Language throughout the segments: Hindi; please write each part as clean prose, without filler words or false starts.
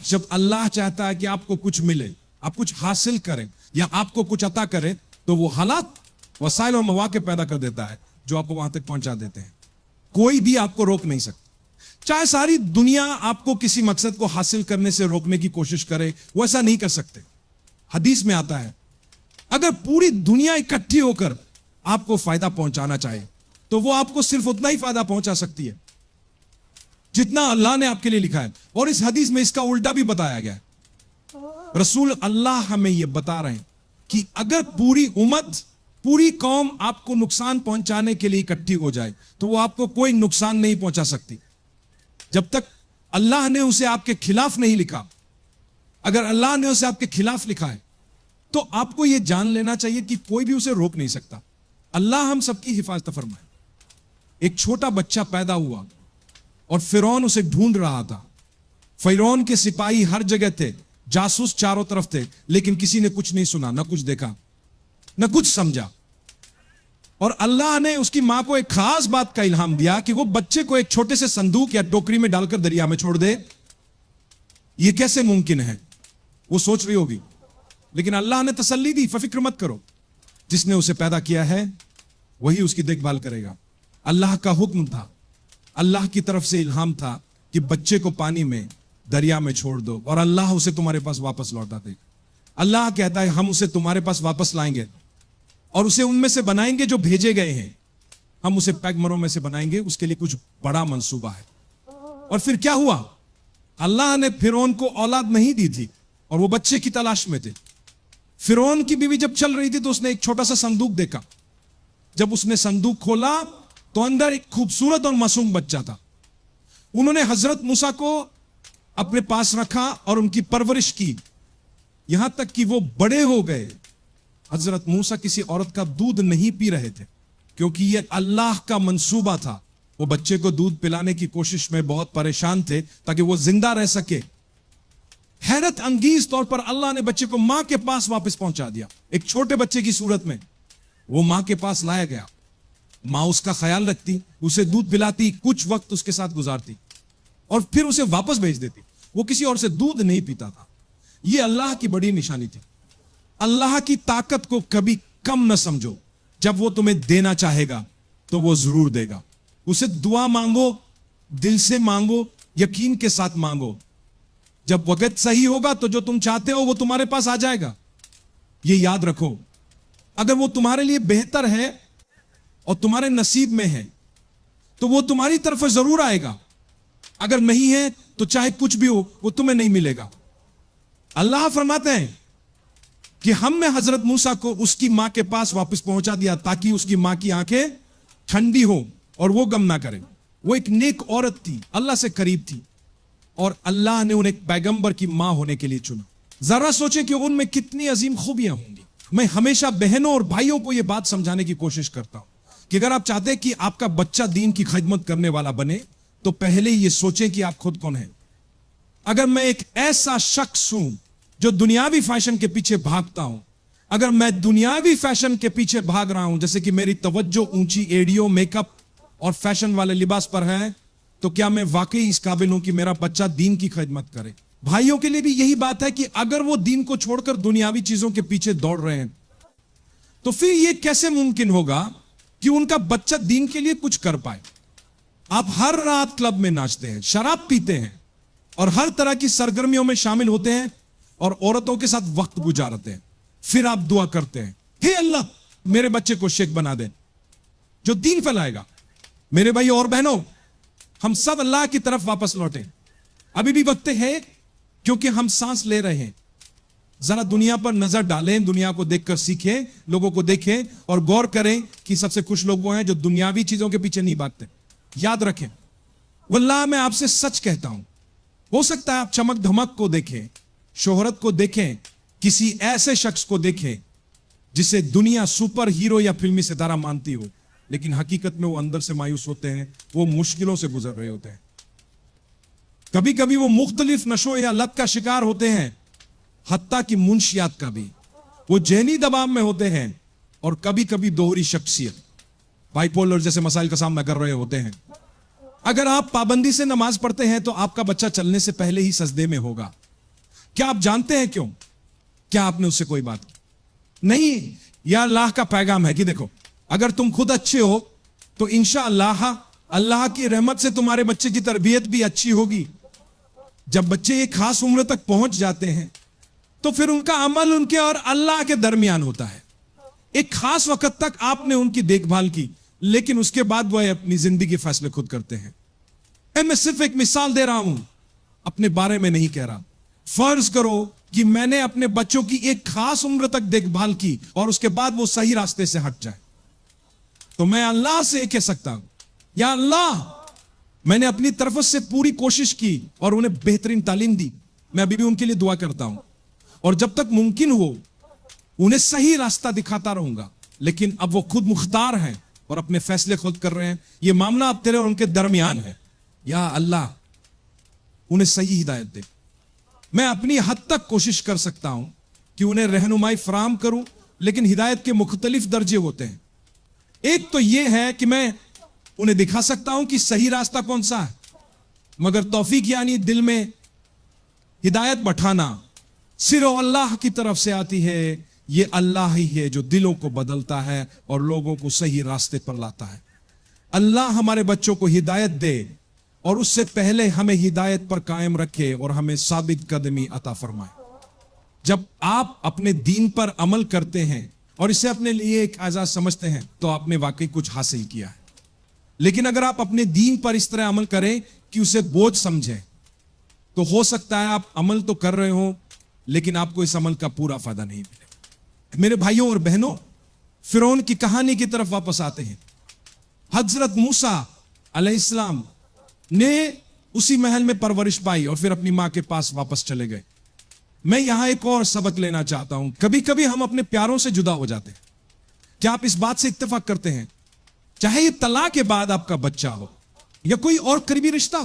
जब अल्लाह चाहता है कि आपको कुछ मिले, आप कुछ हासिल करें या आपको कुछ अता करें, तो वो हालात, वसाइल और मौके पैदा कर देता है जो आपको वहां तक पहुंचा देते हैं। कोई भी आपको रोक नहीं सकता। चाहे सारी दुनिया आपको किसी मकसद को हासिल करने से रोकने की कोशिश करे, वो ऐसा नहीं कर सकते। हदीस में आता है, अगर पूरी दुनिया इकट्ठी होकर आपको फायदा पहुंचाना चाहे, तो वो आपको सिर्फ उतना ही फायदा पहुंचा सकती है जितना अल्लाह ने आपके लिए लिखा है। और इस हदीस में इसका उल्टा भी बताया गया है। रसूल अल्लाह हमें यह बता रहे हैं कि अगर पूरी उम्मत, पूरी कौम आपको नुकसान पहुंचाने के लिए इकट्ठी हो जाए, तो वो आपको कोई नुकसान नहीं पहुंचा सकती जब तक अल्लाह ने उसे आपके खिलाफ नहीं लिखा। अगर अल्लाह ने उसे आपके खिलाफ लिखा है, तो आपको यह जान लेना चाहिए कि कोई भी उसे रोक नहीं सकता। अल्लाह हम सबकी हिफाजत फरमाए। एक छोटा बच्चा पैदा हुआ और फिरौन उसे ढूंढ रहा था। फिरौन के सिपाही हर जगह थे, जासूस चारों तरफ थे, लेकिन किसी ने कुछ नहीं सुना, ना कुछ देखा, ना कुछ समझा। और अल्लाह ने उसकी मां को एक खास बात का इल्हाम दिया कि वो बच्चे को एक छोटे से संदूक या टोकरी में डालकर दरिया में छोड़ दे। यह कैसे मुमकिन है, वो सोच रही होगी, लेकिन अल्लाह ने तसल्ली दी, फिक्र मत करो, जिसने उसे पैदा किया है वही उसकी देखभाल करेगा। अल्लाह का हुक्म था, अल्लाह की तरफ से इल्हाम था कि बच्चे को पानी में, दरिया में छोड़ दो और अल्लाह उसे तुम्हारे पास वापस लौटा देगा। अल्लाह कहता है हम उसे तुम्हारे पास वापस लाएंगे और उसे उनमें से बनाएंगे जो भेजे गए हैं। हम उसे पैगंबरों में से बनाएंगे, उसके लिए कुछ बड़ा मंसूबा है। और फिर क्या हुआ, अल्लाह ने फिरौन को औलाद नहीं दी थी और वो बच्चे की तलाश में थे। फिरौन की बीवी जब चल रही थी तो उसने एक छोटा सा संदूक देखा। जब उसने संदूक खोला तो अंदर एक खूबसूरत और मासूम बच्चा था। उन्होंने हजरत मूसा को अपने पास रखा और उनकी परवरिश की, यहां तक कि वो बड़े हो गए। हजरत मूसा किसी औरत का दूध नहीं पी रहे थे, क्योंकि यह अल्लाह का मंसूबा था। वो बच्चे को दूध पिलाने की कोशिश में बहुत परेशान थे ताकि वो जिंदा रह सके। हैरत अंगेज तौर पर अल्लाह ने बच्चे को मां के पास वापस पहुंचा दिया। एक छोटे बच्चे की सूरत में वो मां के पास लाया गया। मां उसका ख्याल रखती, उसे दूध पिलाती, कुछ वक्त उसके साथ गुजारती और फिर उसे वापस भेज देती। वो किसी और से दूध नहीं पीता था। यह अल्लाह की बड़ी निशानी थी। अल्लाह की ताकत को कभी कम न समझो। जब वो तुम्हें देना चाहेगा तो वो जरूर देगा। उसे दुआ मांगो, दिल से मांगो, यकीन के साथ मांगो। जब वक्त सही होगा तो जो तुम चाहते हो वो तुम्हारे पास आ जाएगा। ये याद रखो, अगर वो तुम्हारे लिए बेहतर है और तुम्हारे नसीब में है तो वो तुम्हारी तरफ जरूर आएगा। अगर नहीं है तो चाहे कुछ भी हो वो तुम्हें नहीं मिलेगा। अल्लाह फरमाते हैं कि हमने हजरत मूसा को उसकी मां के पास वापस पहुंचा दिया ताकि उसकी मां की आंखें ठंडी हो और वो गम ना करे। वो एक नेक औरत थी, अल्लाह से करीब थी और अल्लाह ने उन्हें पैगंबर की मां होने के लिए चुना। जरा सोचें कि उनमें कितनी अजीम खूबियां होंगी। मैं हमेशा बहनों और भाइयों को यह बात समझाने की कोशिश करता हूं कि अगर आप चाहते हैं कि आपका बच्चा दीन की खिदमत करने वाला बने तो पहले यह सोचें कि आप खुद कौन हैं। अगर मैं एक ऐसा शख्स हूं जो दुनियावी फैशन के पीछे भागता हूं, अगर मैं दुनियावी फैशन के पीछे भाग रहा हूं, जैसे कि मेरी तवज्जो ऊंची एड़ियों, मेकअप और फैशन वाले लिबास पर है, तो क्या मैं वाकई इस काबिल हूं कि मेरा बच्चा दीन की खिदमत करे। भाइयों के लिए भी यही बात है कि अगर वो दीन को छोड़कर दुनियावी चीजों के पीछे दौड़ रहे हैं तो फिर यह कैसे मुमकिन होगा कि उनका बच्चा दीन के लिए कुछ कर पाए। आप हर रात क्लब में नाचते हैं, शराब पीते हैं और हर तरह की सरगर्मियों में शामिल होते हैं और औरतों के साथ वक्त गुजारते हैं। फिर आप दुआ करते हैं, हे अल्लाह मेरे बच्चे को शेख बना दे जो दीन फैलाएगा। मेरे भाई और बहनों, हम सब अल्लाह की तरफ वापस लौटे। अभी भी वक्त है, क्योंकि हम सांस ले रहे हैं। जरा दुनिया पर नजर डालें, दुनिया को देखकर सीखें, लोगों को देखें और गौर करें कि सबसे खुश लोग वो हैं जो दुनियावी चीजों के पीछे नहीं भागते। याद रखें, वल्लाह मैं आपसे सच कहता हूं, हो सकता है आप चमक धमक को देखें, शोहरत को देखें, किसी ऐसे शख्स को देखें जिसे दुनिया सुपर हीरो या फिल्मी सितारा मानती हो, लेकिन हकीकत में वो अंदर से मायूस होते हैं, वो मुश्किलों से गुजर रहे होते हैं। कभी कभी वो मुख्तलिफ नशों या लत का शिकार होते हैं, हत्ता की मुंशियात का भी। वो जहनी दबाव में होते हैं और कभी कभी दोहरी शख्सियत, बाइपोलर जैसे मसाइल का सामना कर रहे होते हैं। अगर आप पाबंदी से नमाज पढ़ते हैं तो आपका बच्चा चलने से पहले ही सजदे में होगा। क्या आप जानते हैं क्यों? क्या आपने उससे कोई बात की? नहीं। यह अल्लाह का पैगाम है कि देखो, अगर तुम खुद अच्छे हो तो इंशाअल्लाह अल्लाह की रहमत से तुम्हारे बच्चे की तरबियत भी अच्छी होगी। जब बच्चे एक खास उम्र तक पहुंच जाते हैं तो फिर उनका अमल उनके और अल्लाह के दरमियान होता है। एक खास वक्त तक आपने उनकी देखभाल की, लेकिन उसके बाद वह अपनी जिंदगी के फैसले खुद करते हैं। मैं सिर्फ एक मिसाल दे रहा हूं, अपने बारे में नहीं कह रहा। फर्ज करो कि मैंने अपने बच्चों की एक खास उम्र तक देखभाल की और उसके बाद वो सही रास्ते से हट जाए, तो मैं अल्लाह से कह सकता हूं, या अल्लाह, मैंने अपनी तरफ से पूरी कोशिश की और उन्हें बेहतरीन तालीम दी। मैं अभी भी उनके लिए दुआ करता हूं और जब तक मुमकिन हो उन्हें सही रास्ता दिखाता रहूंगा। लेकिन अब वो खुद मुख्तार हैं और अपने फैसले खुद कर रहे हैं। ये मामला अब तेरे और उनके दरमियान है। या अल्लाह, उन्हें सही हिदायत दे। मैं अपनी हद तक कोशिश कर सकता हूं कि उन्हें रहनुमाई फराहम करूं, लेकिन हिदायत के मुख्तलिफ दर्जे होते हैं। एक तो यह है कि मैं उन्हें दिखा सकता हूं कि सही रास्ता कौन सा है, मगर तौफीक यानी दिल में हिदायत बैठाना सिर्फ अल्लाह की तरफ से आती है। यह अल्लाह ही है जो दिलों को बदलता है और लोगों को सही रास्ते पर लाता है। अल्लाह हमारे बच्चों को हिदायत दे और उससे पहले हमें हिदायत पर कायम रखे और हमें साबित कदमी अता फरमाए। जब आप अपने दीन पर अमल करते हैं और इसे अपने लिए एक आजाद समझते हैं तो आपने वाकई कुछ हासिल किया है। लेकिन अगर आप अपने दीन पर इस तरह अमल करें कि उसे बोझ समझें, तो हो सकता है आप अमल तो कर रहे हो लेकिन आपको इस अमल का पूरा फायदा नहीं मिले। मेरे भाइयों और बहनों, फिरौन की कहानी की तरफ वापस आते हैं। हजरत मूसा अलैहिस्सलाम ने उसी महल में परवरिश पाई और फिर अपनी मां के पास वापस चले गए। मैं यहां एक और सबक लेना चाहता हूं। कभी कभी हम अपने प्यारों से जुदा हो जाते हैं। क्या आप इस बात से इत्तेफाक करते हैं, चाहे ये तलाक के बाद आपका बच्चा हो या कोई और करीबी रिश्ता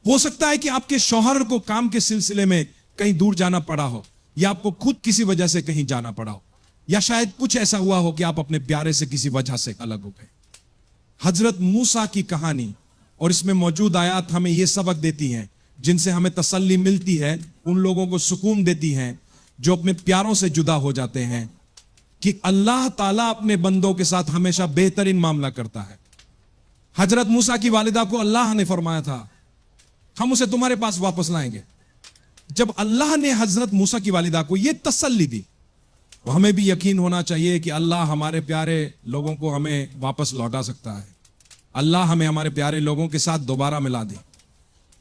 हो सकता है कि आपके शौहर को काम के सिलसिले में कहीं दूर जाना पड़ा हो, या आपको खुद किसी वजह से कहीं जाना पड़ा हो, या शायद कुछ ऐसा हुआ हो कि आप अपने प्यारे से किसी वजह से अलग हो गए। हजरत मूसा की कहानी और इसमें मौजूद आयत हमें यह सबक देती हैं, जिनसे हमें तसल्ली मिलती है, उन लोगों को सुकून देती हैं जो अपने प्यारों से जुदा हो जाते हैं, कि अल्लाह ताला अपने बंदों के साथ हमेशा बेहतरीन मामला करता है। हजरत मूसा की वालिदा को अल्लाह ने फरमाया था, हम उसे तुम्हारे पास वापस लाएंगे। जब अल्लाह ने हजरत मूसा की वालिदा को यह तसल्ली दी, तो हमें भी यकीन होना चाहिए कि अल्लाह हमारे प्यारे लोगों को हमें वापस लौटा सकता है। अल्लाह हमें हमारे प्यारे लोगों के साथ दोबारा मिला दे।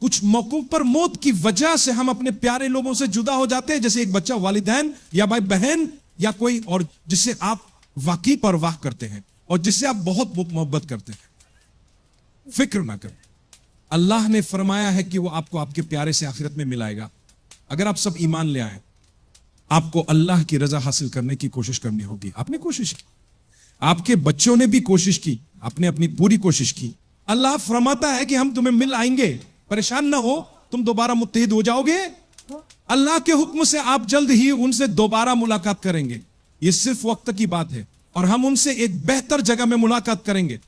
कुछ मौकों पर मौत की वजह से हम अपने प्यारे लोगों से जुदा हो जाते हैं, जैसे एक बच्चा वालिदैन या भाई बहन या कोई और जिससे आप वाकई परवाह करते हैं और जिससे आप बहुत मोहब्बत करते हैं। फिक्र ना करें, अल्लाह ने फरमाया है कि वो आपको आपके प्यारे से आखिरत में मिलाएगा। अगर आप सब ईमान ले आए, आपको अल्लाह की रजा हासिल करने की कोशिश करनी होगी। आपने कोशिश की, आपके बच्चों ने भी कोशिश की, आपने अपनी पूरी कोशिश की। अल्लाह फरमाता है कि हम तुम्हें मिल आएंगे, परेशान ना हो, तुम दोबारा मुत्तहिद हो जाओगे। अल्लाह के हुक्म से आप जल्द ही उनसे दोबारा मुलाकात करेंगे। यह सिर्फ वक्त की बात है और हम उनसे एक बेहतर जगह में मुलाकात करेंगे।